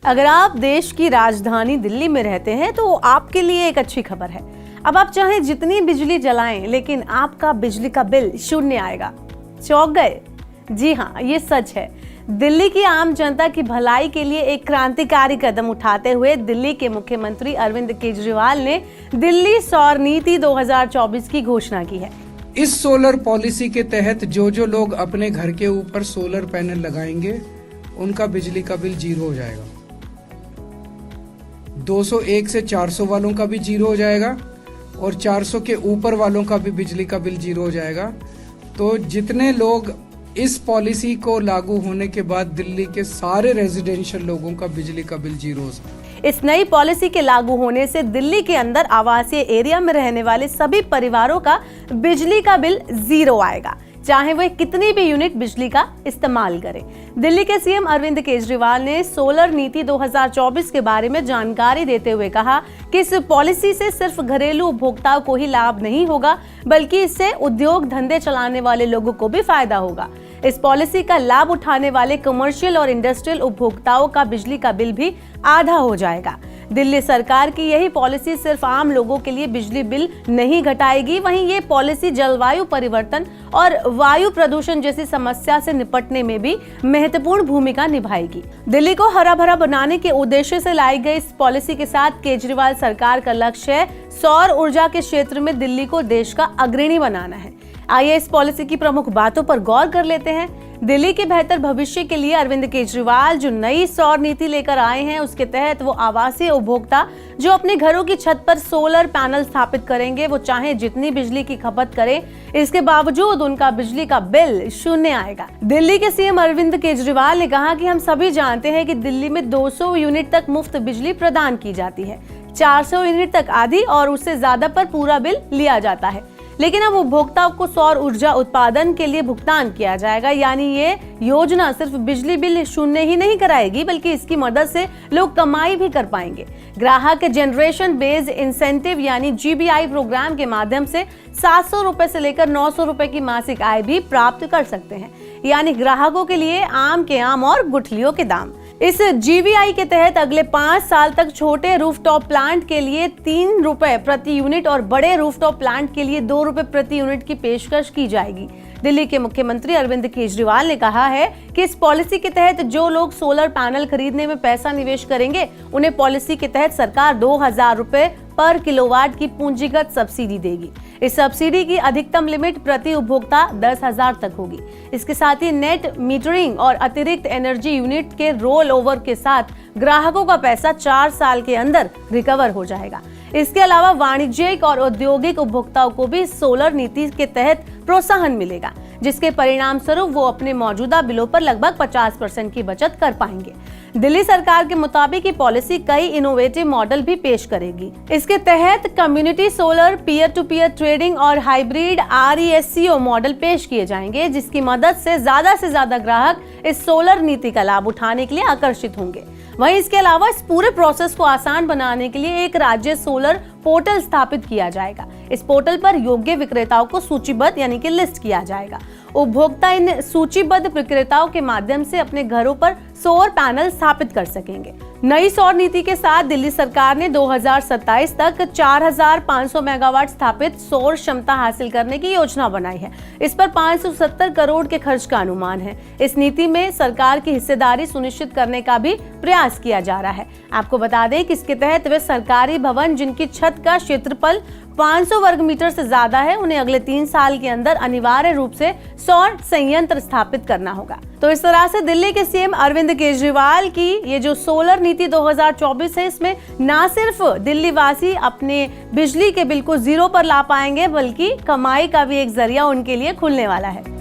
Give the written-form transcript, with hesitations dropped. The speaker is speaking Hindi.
अगर आप देश की राजधानी दिल्ली में रहते हैं तो आपके लिए एक अच्छी खबर है। अब आप चाहे जितनी बिजली जलाएं, लेकिन आपका बिजली का बिल शून्य आएगा। चौंक गए? जी हाँ, ये सच है। दिल्ली की आम जनता की भलाई के लिए एक क्रांतिकारी कदम उठाते हुए दिल्ली के मुख्यमंत्री अरविंद केजरीवाल ने दिल्ली सौर नीति 2024 की घोषणा की है। इस सोलर पॉलिसी के तहत जो लोग अपने घर के ऊपर सोलर पैनल लगाएंगे उनका बिजली का बिल 0 हो जाएगा। 201 से 400 वालों का भी 0 हो जाएगा और 400 के ऊपर वालों का भी बिजली का बिल 0 हो जाएगा। तो जितने लोग इस पॉलिसी को लागू होने के बाद दिल्ली के सारे रेजिडेंशियल लोगों का बिजली का बिल 0 हो सकता है। इस नई पॉलिसी के लागू होने से दिल्ली के अंदर आवासीय एरिया में रहने वाले सभी परिवारों का बिजली का बिल 0 आएगा, चाहे वे कितनी भी यूनिट बिजली का इस्तेमाल करें। दिल्ली के सीएम अरविंद केजरीवाल ने सोलर नीति 2024 के बारे में जानकारी देते हुए कहा कि इस पॉलिसी से सिर्फ घरेलू उपभोक्ताओं को ही लाभ नहीं होगा, बल्कि इससे उद्योग धंधे चलाने वाले लोगों को भी फायदा होगा। इस पॉलिसी का लाभ उठाने वाले कमर्शियल और इंडस्ट्रियल उपभोक्ताओं का बिजली का बिल भी आधा हो जाएगा। दिल्ली सरकार की यही पॉलिसी सिर्फ आम लोगों के लिए बिजली बिल नहीं घटाएगी, वहीं ये पॉलिसी जलवायु परिवर्तन और वायु प्रदूषण जैसी समस्या से निपटने में भी महत्वपूर्ण भूमिका निभाएगी। दिल्ली को हरा भरा बनाने के उद्देश्य से लाई गई इस पॉलिसी के साथ केजरीवाल सरकार का लक्ष्य है सौर ऊर्जा के क्षेत्र में दिल्ली को देश का अग्रणी बनाना है। आइए इस पॉलिसी की प्रमुख बातों पर गौर कर लेते हैं। दिल्ली के बेहतर भविष्य के लिए अरविंद केजरीवाल जो नई सौर नीति लेकर आए हैं, उसके तहत वो आवासीय उपभोक्ता जो अपने घरों की छत पर सोलर पैनल स्थापित करेंगे, वो चाहे जितनी बिजली की खपत करें, इसके बावजूद उनका बिजली का बिल शून्य आएगा। दिल्ली के सीएम अरविंद केजरीवाल ने कहा कि हम सभी जानते हैं कि दिल्ली में 200 यूनिट तक मुफ्त बिजली प्रदान की जाती है, 400 यूनिट तक आधी और उससे ज्यादा पर पूरा बिल लिया जाता है। लेकिन अब उपभोक्ताओं को सौर ऊर्जा उत्पादन के लिए भुगतान किया जाएगा, यानी ये योजना सिर्फ बिजली बिल शून्य ही नहीं कराएगी, बल्कि इसकी मदद से लोग कमाई भी कर पाएंगे। ग्राहक के जनरेशन बेस्ड इंसेंटिव यानी GBI प्रोग्राम के माध्यम से 700 रुपए से लेकर 900 रुपए की मासिक आय भी प्राप्त कर सकते हैं, यानी ग्राहकों के लिए आम के आम और गुठलियों के दाम। इस GBI के तहत अगले 5 साल तक छोटे रूफटॉप प्लांट के लिए 3 रुपए प्रति यूनिट और बड़े रूफटॉप प्लांट के लिए 2 रुपए प्रति यूनिट की पेशकश की जाएगी। दिल्ली के मुख्यमंत्री अरविंद केजरीवाल ने कहा है कि इस पॉलिसी के तहत जो लोग सोलर पैनल खरीदने में पैसा निवेश करेंगे, उन्हें पॉलिसी के तहत सरकार 2000 रुपए पर किलोवाट की पूंजीगत सब्सिडी देगी। इस सब्सिडी की अधिकतम लिमिट प्रति उपभोक्ता 10,000 तक होगी। इसके साथ ही नेट मीटरिंग और अतिरिक्त एनर्जी यूनिट के रोल ओवर के साथ ग्राहकों का पैसा 4 साल के अंदर रिकवर हो जाएगा। इसके अलावा वाणिज्यिक और औद्योगिक उपभोक्ताओं को भी सोलर नीति के तहत प्रोत्साहन मिलेगा, जिसके परिणाम स्वरूप वो अपने मौजूदा बिलों पर लगभग 50% की बचत कर पाएंगे। दिल्ली सरकार के मुताबिक ये पॉलिसी कई इनोवेटिव मॉडल भी पेश करेगी। इसके तहत community solar, peer to peer trading और हाइब्रिड RESCO मॉडल पेश किए जाएंगे, जिसकी मदद से ज्यादा ग्राहक इस सोलर नीति का लाभ उठाने के लिए आकर्षित होंगे। वहीं इसके अलावा इस पूरे प्रोसेस को आसान बनाने के लिए एक राज्य सोलर पोर्टल स्थापित किया जाएगा। इस पोर्टल पर योग्य विक्रेताओं को सूचीबद्ध यानी कि लिस्ट किया जाएगा। उपभोक्ता इन सूचीबद्ध विक्रेताओं के माध्यम से अपने घरों पर सौर पैनल स्थापित कर सकेंगे। नई सौर नीति के साथ दिल्ली सरकार ने 2027 तक 4500 मेगावाट स्थापित सौर क्षमता हासिल करने की योजना बनाई है। इस पर 570 करोड़ के खर्च का अनुमान है। इस नीति में सरकार की हिस्सेदारी सुनिश्चित करने का भी प्रयास किया जा रहा है। आपको बता दें कि इसके तहत वे सरकारी भवन जिनकी छत का क्षेत्रफल 500 वर्ग मीटर से ज्यादा है, उन्हें अगले 3 साल के अंदर अनिवार्य रूप से सौर संयंत्र स्थापित करना होगा। तो इस तरह से दिल्ली के सीएम अरविंद केजरीवाल की ये जो सोलर नीति 2024 है, इसमें ना सिर्फ दिल्ली वासी अपने बिजली के बिल को 0 पर ला पाएंगे, बल्कि कमाई का भी एक जरिया उनके लिए खुलने वाला है।